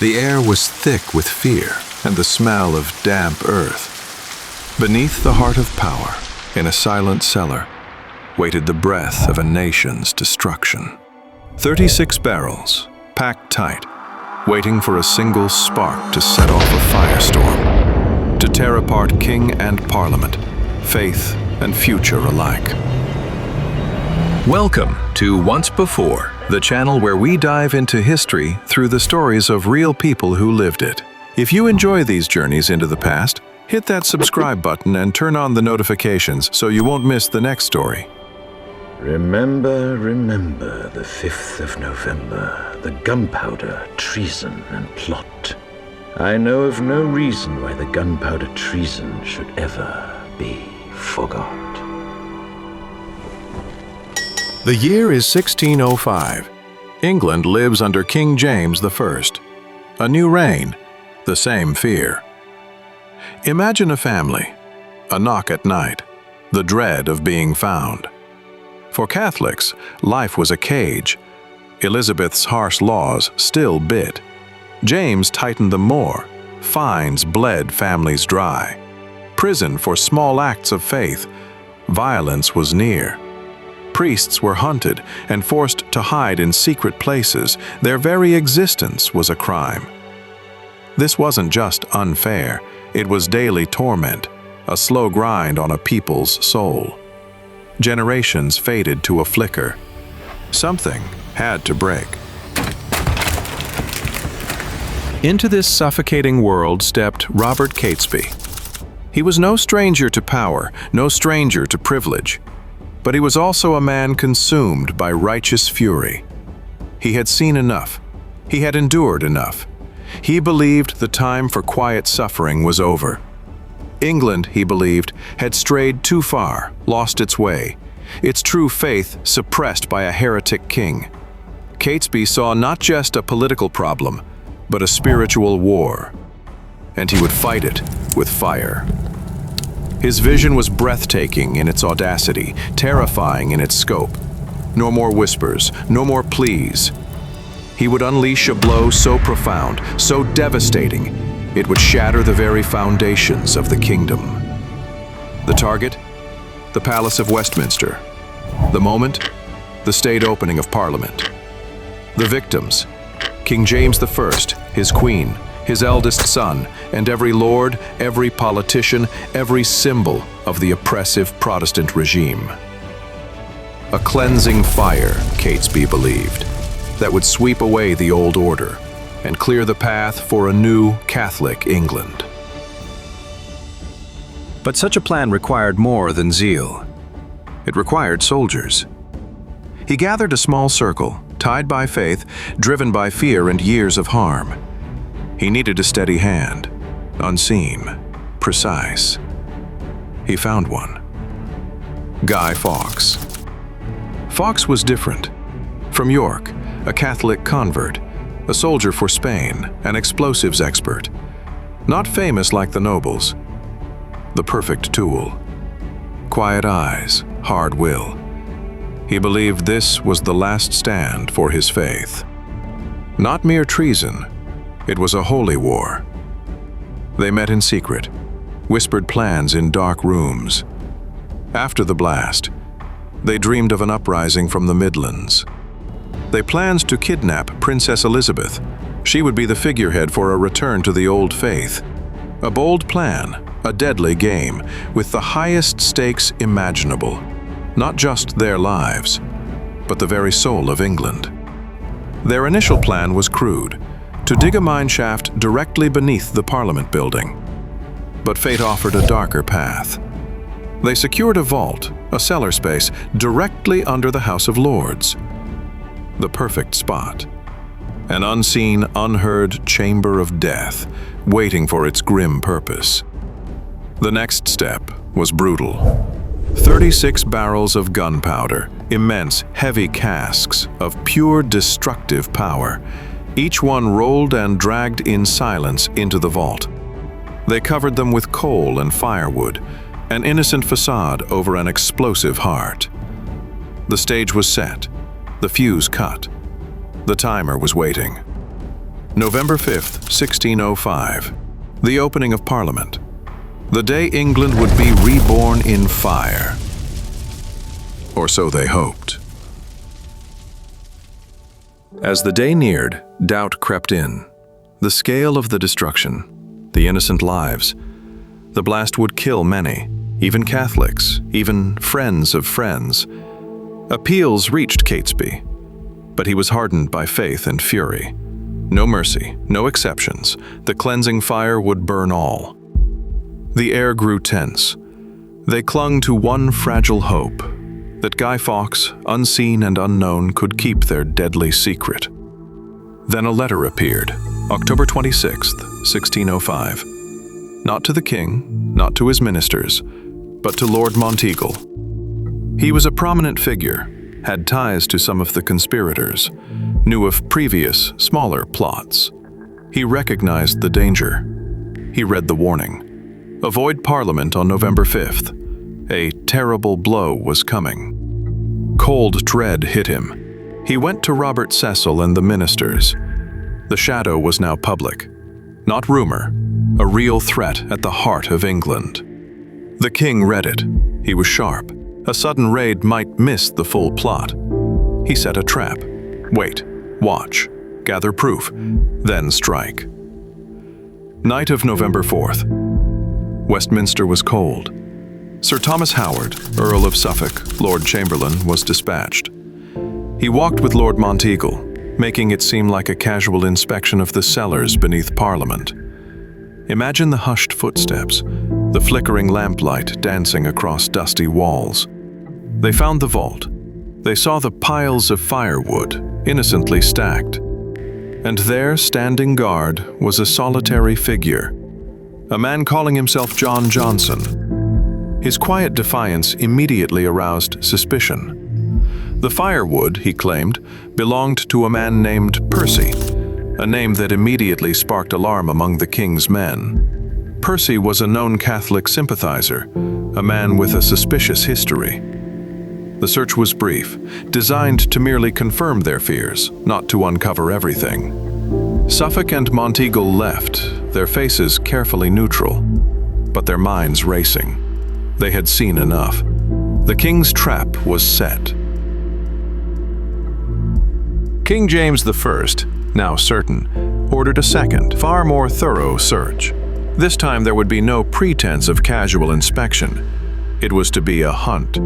The air was thick with fear and the smell of damp earth. Beneath the heart of power, in a silent cellar, waited the breath of a nation's destruction. 36 barrels, packed tight, waiting for a single spark to set off a firestorm, to tear apart king and parliament, faith and future alike. Welcome to Once Before, the channel where we dive into history through the stories of real people who lived it. If you enjoy these journeys into the past, hit that subscribe button and turn on the notifications so you won't miss the next story. Remember, the 5th of November, the Gunpowder, treason and plot. I know of no reason why the Gunpowder treason should ever be forgot. The year is 1605. England lives under King James I. A new reign, the same fear. Imagine a family, a knock at night, the dread of being found. For Catholics, life was a cage. Elizabeth's harsh laws still bit. James tightened them more. Fines bled families dry. Prison for small acts of faith. Violence was near. Priests were hunted and forced to hide in secret places. Their very existence was a crime. This wasn't just unfair. It was daily torment, a slow grind on a people's soul. Generations faded to a flicker. Something had to break. Into this suffocating world stepped Robert Catesby. He was no stranger to power, no stranger to privilege. But he was also a man consumed by righteous fury. He had seen enough. He had endured enough. He believed the time for quiet suffering was over. England, he believed, had strayed too far, lost its way, its true faith suppressed by a heretic king. Catesby saw not just a political problem, but a spiritual war. And he would fight it with fire. His vision was breathtaking in its audacity, terrifying in its scope. No more whispers, no more pleas. He would unleash a blow so profound, so devastating, it would shatter the very foundations of the kingdom. The target? The Palace of Westminster. The moment? The state opening of Parliament. The victims? King James I, his queen, his eldest son, and every lord, every politician, every symbol of the oppressive Protestant regime. A cleansing fire, Catesby believed, that would sweep away the old order and clear the path for a new Catholic England. But such a plan required more than zeal. It required soldiers. He gathered a small circle, tied by faith, driven by fear and years of harm. He needed a steady hand, unseen, precise. He found one. Guy Fawkes. Fawkes was different. From York, a Catholic convert, a soldier for Spain, an explosives expert. Not famous like the nobles. The perfect tool. Quiet eyes, hard will. He believed this was the last stand for his faith. Not mere treason. It was a holy war. They met in secret, whispered plans in dark rooms. After the blast, they dreamed of an uprising from the Midlands. They planned to kidnap Princess Elizabeth. She would be the figurehead for a return to the old faith. A bold plan, a deadly game, with the highest stakes imaginable. Not just their lives, but the very soul of England. Their initial plan was crude, to dig a mine shaft directly beneath the Parliament building. But fate offered a darker path. They secured a vault, a cellar space, directly under the House of Lords. The perfect spot. An unseen, unheard chamber of death, waiting for its grim purpose. The next step was brutal. 36 barrels of gunpowder, immense, heavy casks of pure destructive power, each one rolled and dragged in silence into the vault. They covered them with coal and firewood, an innocent facade over an explosive heart. The stage was set, the fuse cut. The timer was waiting. November 5th, 1605. The opening of Parliament. The day England would be reborn in fire. Or so they hoped. As the day neared, doubt crept in. The scale of the destruction, the innocent lives. The blast would kill many, even Catholics, even friends of friends. Appeals reached Catesby, but he was hardened by faith and fury. No mercy, no exceptions. The cleansing fire would burn all. The air grew tense. They clung to one fragile hope, that Guy Fawkes, unseen and unknown, could keep their deadly secret. Then a letter appeared, October 26th, 1605. Not to the king, not to his ministers, but to Lord Monteagle. He was a prominent figure, had ties to some of the conspirators, knew of previous, smaller plots. He recognized the danger. He read the warning. Avoid Parliament on November 5th. A terrible blow was coming. Cold dread hit him. He went to Robert Cecil and the ministers. The shadow was now public. Not rumor, a real threat at the heart of England. The king read it. He was sharp. A sudden raid might miss the full plot. He set a trap. Wait, watch, gather proof, then strike. Night of November 4th. Westminster was cold. Sir Thomas Howard, Earl of Suffolk, Lord Chamberlain, was dispatched. He walked with Lord Monteagle, making it seem like a casual inspection of the cellars beneath Parliament. Imagine the hushed footsteps, the flickering lamplight dancing across dusty walls. They found the vault. They saw the piles of firewood, innocently stacked. And there, standing guard, was a solitary figure, a man calling himself John Johnson. His quiet defiance immediately aroused suspicion. The firewood, he claimed, belonged to a man named Percy, a name that immediately sparked alarm among the king's men. Percy was a known Catholic sympathizer, a man with a suspicious history. The search was brief, designed to merely confirm their fears, not to uncover everything. Suffolk and Monteagle left, their faces carefully neutral, but their minds racing. They had seen enough. The king's trap was set. King James I, now certain, ordered a second, far more thorough search. This time there would be no pretense of casual inspection. It was to be a hunt.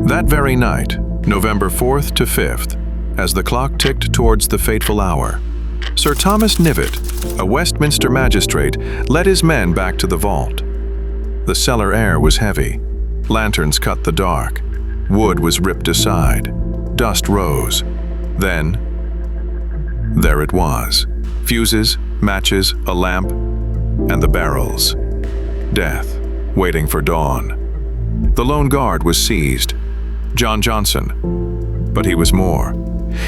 That very night, November 4th to 5th, as the clock ticked towards the fateful hour, Sir Thomas Knivet, a Westminster magistrate, led his men back to the vault. The cellar air was heavy. Lanterns cut the dark. Wood was ripped aside. Dust rose. Then, there it was. Fuses, matches, a lamp, and the barrels. Death, waiting for dawn. The lone guard was seized. John Johnson. But he was more.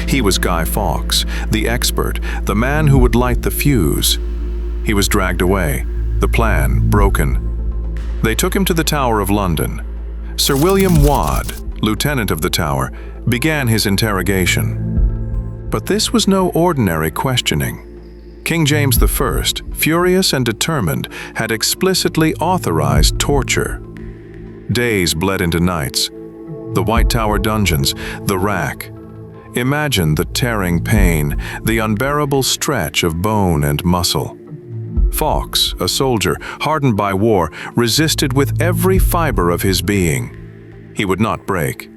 He was Guy Fawkes, the expert, the man who would light the fuse. He was dragged away, the plan broken. They took him to the Tower of London. Sir William Waad, lieutenant of the Tower, began his interrogation. But this was no ordinary questioning. King James I, furious and determined, had explicitly authorized torture. Days bled into nights. The White Tower dungeons, the rack. Imagine the tearing pain, the unbearable stretch of bone and muscle. Fawkes, a soldier, hardened by war, resisted with every fiber of his being. He would not break.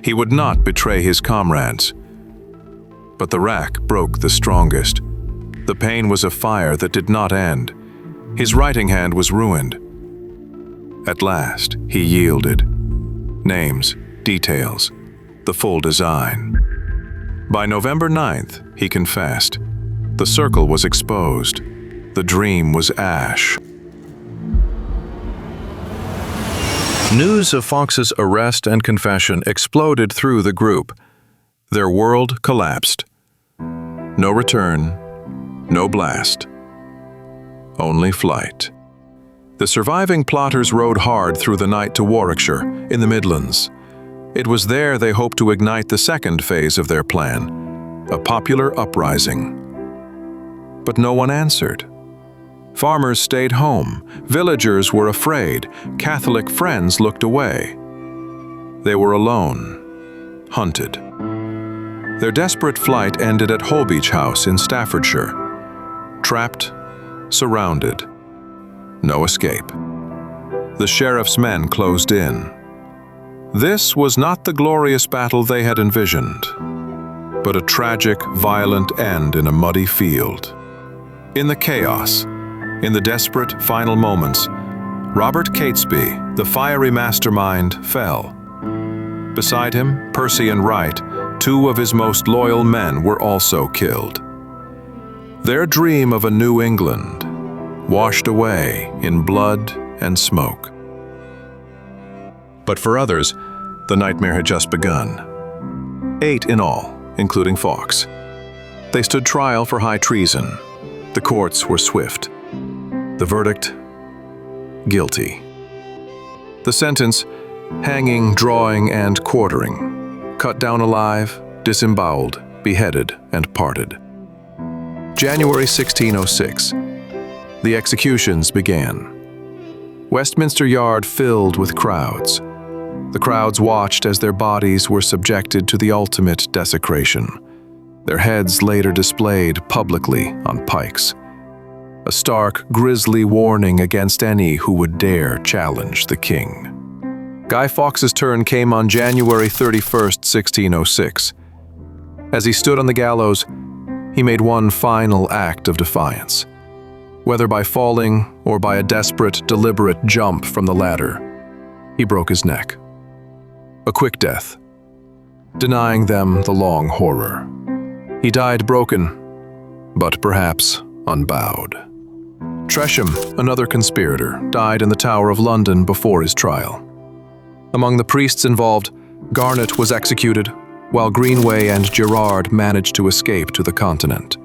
He would not betray his comrades. But the rack broke the strongest. The pain was a fire that did not end. His writing hand was ruined. At last, he yielded. Names, details, the full design. By November 9th, he confessed. The circle was exposed. The dream was ash. News of Fawkes' arrest and confession exploded through the group. Their world collapsed. No return, no blast. Only flight. The surviving plotters rode hard through the night to Warwickshire, in the Midlands. It was there they hoped to ignite the second phase of their plan, a popular uprising. but no one answered. Farmers stayed home, villagers were afraid, Catholic friends looked away. They were alone, hunted. Their desperate flight ended at Holbeach House in Staffordshire. Trapped, surrounded, no escape. The sheriff's men closed in. This was not the glorious battle they had envisioned, but a tragic, violent end in a muddy field. In the chaos, in the desperate final moments, Robert Catesby, the fiery mastermind, fell. Beside him, Percy and Wright, two of his most loyal men, were also killed. Their dream of a New England washed away in blood and smoke. But for others, the nightmare had just begun. 8 in all, including Fawkes. They stood trial for high treason. The courts were swift. The verdict? Guilty. The sentence? Hanging, drawing, and quartering. Cut down alive, disemboweled, beheaded, and parted. January 1606. The executions began. Westminster Yard filled with crowds. The crowds watched as their bodies were subjected to the ultimate desecration. Their heads later displayed publicly on pikes. A stark, grisly warning against any who would dare challenge the king. Guy Fawkes' turn came on January 31st, 1606. As he stood on the gallows, he made one final act of defiance. Whether by falling or by a desperate, deliberate jump from the ladder, he broke his neck. A quick death, denying them the long horror. He died broken, but perhaps unbowed. Tresham, another conspirator, died in the Tower of London before his trial. Among the priests involved, Garnet was executed, while Greenway and Gerard managed to escape to the continent,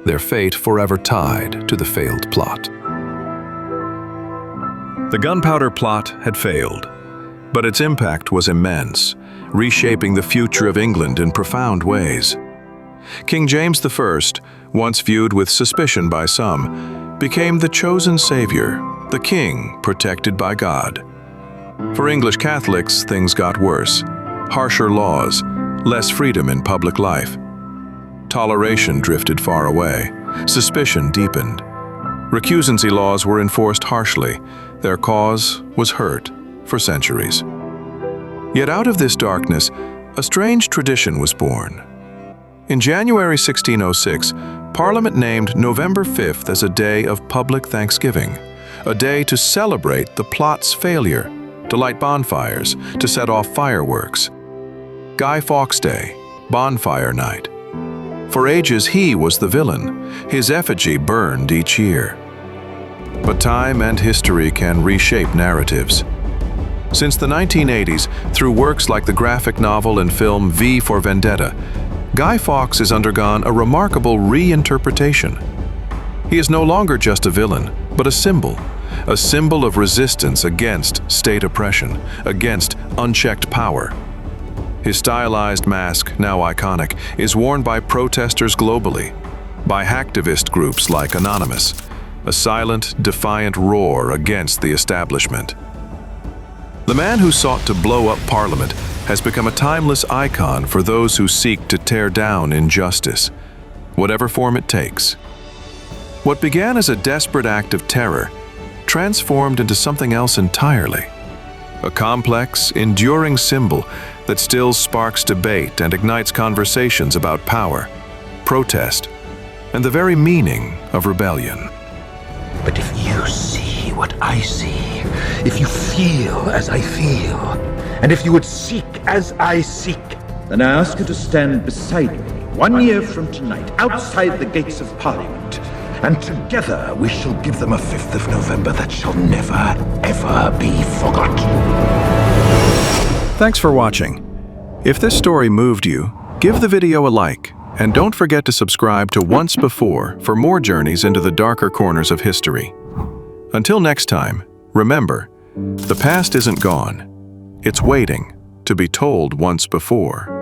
their fate forever tied to the failed plot. The Gunpowder plot had failed, but its impact was immense, reshaping the future of England in profound ways. King James I, once viewed with suspicion by some, became the chosen savior, the king protected by God. For English Catholics, things got worse. Harsher laws, less freedom in public life. Toleration drifted far away. Suspicion deepened. Recusancy laws were enforced harshly. Their cause was hurt for centuries. Yet out of this darkness, a strange tradition was born. In January 1606, Parliament named November 5th as a day of public thanksgiving, a day to celebrate the plot's failure, to light bonfires, to set off fireworks. Guy Fawkes Day, Bonfire Night. For ages he was the villain. His effigy burned each year. But time and history can reshape narratives. Since the 1980s, through works like the graphic novel and film V for Vendetta, Guy Fawkes has undergone a remarkable reinterpretation. He is no longer just a villain, but a symbol of resistance against state oppression, against unchecked power. His stylized mask, now iconic, is worn by protesters globally, by hacktivist groups like Anonymous, a silent, defiant roar against the establishment. The man who sought to blow up Parliament has become a timeless icon for those who seek to tear down injustice, whatever form it takes. What began as a desperate act of terror transformed into something else entirely. A complex, enduring symbol that still sparks debate and ignites conversations about power, protest, and the very meaning of rebellion. But if you see what I see, if you feel as I feel, and if you would seek as I seek, then I ask you to stand beside me 1 year from tonight, outside the gates of Parliament, and together we shall give them a 5th of November that shall never, ever be forgotten. Thanks for watching. If this story moved you, give the video a like, and don't forget to subscribe to Once Before for more journeys into the darker corners of history. Until next time, remember, the past isn't gone. It's waiting to be told once before.